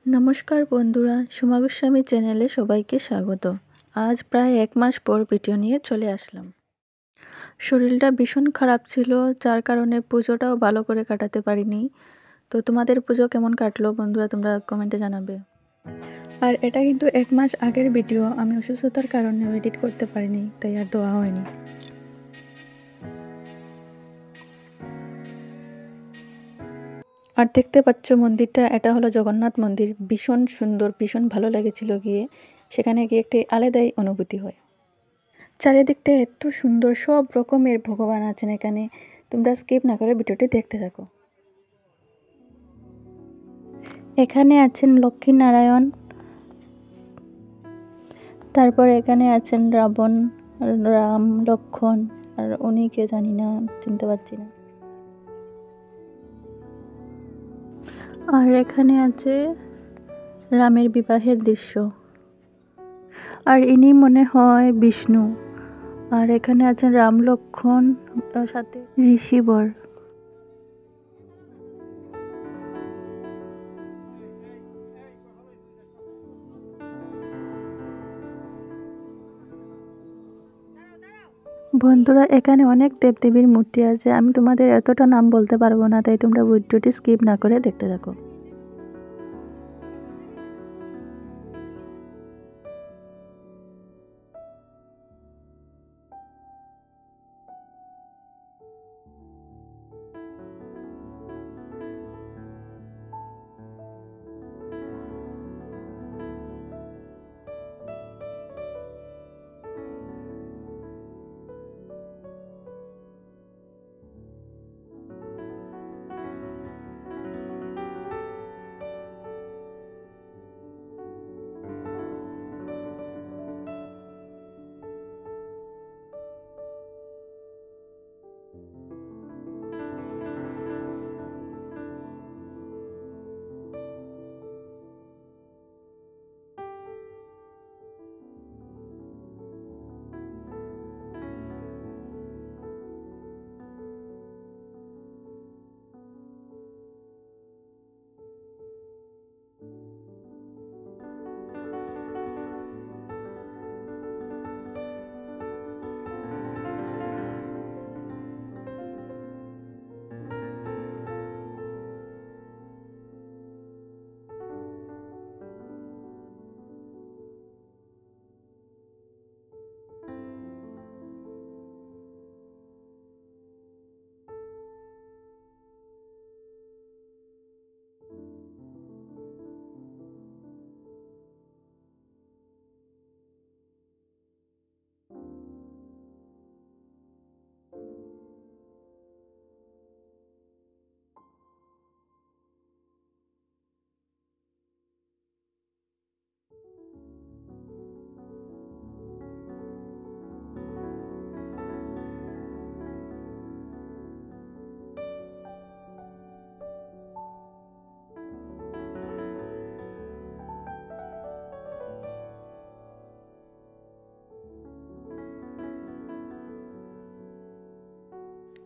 নমস্কার বন্ধুরা, সোমা গোস্বামী চ্যানেলে সবাইকে স্বাগত। আজ প্রায় 1 মাস পর ভিডিও নিয়ে চলে আসলাম। শরীরটা ভীষণ খারাপ ছিল, যার কারণে পুজোটাও ভালো করে কাটাতে পারিনি। তো তোমাদের পুজো কেমন কাটলো বন্ধুরা, তোমরা কমেন্টে জানাবে। আর এটা কিন্তু 1 মাস আগের ভিডিও, আমি অসুস্থতার কারণে এডিট করতে পারিনি, তাই আর দেওয়া হয়নি। আর দেখতে পাচ্ছ মন্দিরটা, এটা হলো জগন্নাথ মন্দির। ভীষণ সুন্দর, ভীষণ ভালো লেগেছিল গিয়ে। সেখানে গিয়ে একটি আলাদাই অনুভূতি হয়। চারিদিকটা এত সুন্দর, সব রকমের ভগবান আছেন এখানে। তোমরা স্কিপ না করে ভিডিওটি দেখতে থাকো। এখানে আছেন লক্ষ্মীনারায়ণ, তারপর এখানে আছেন রাবণ, রাম, লক্ষ্মণ, আর উনি কে জানি না, চিনতে পারছি না। আর এখানে আছে রামের বিবাহের দৃশ্য, আর ইনি মনে হয় বিষ্ণু। আর এখানে আছেন রাম, লক্ষ্মণ, সাথে ঋষিবর। বন্ধুরা, এখানে অনেক দেবদেবীর মূর্তি আছে। আমি তোমাদের এতটা নাম বলতে পারবো না, তাই তোমরা ভিডিওটি স্কিপ না করে দেখতে থাকো।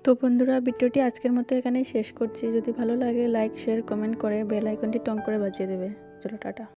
তো বন্ধুরা, ভিডিওটি আজকের মতো এখানেই শেষ করছি। যদি ভালো লাগে লাইক, শেয়ার, কমেন্ট করে বেল আইকনটি টং করে বাজিয়ে দেবে। চলো টাটা।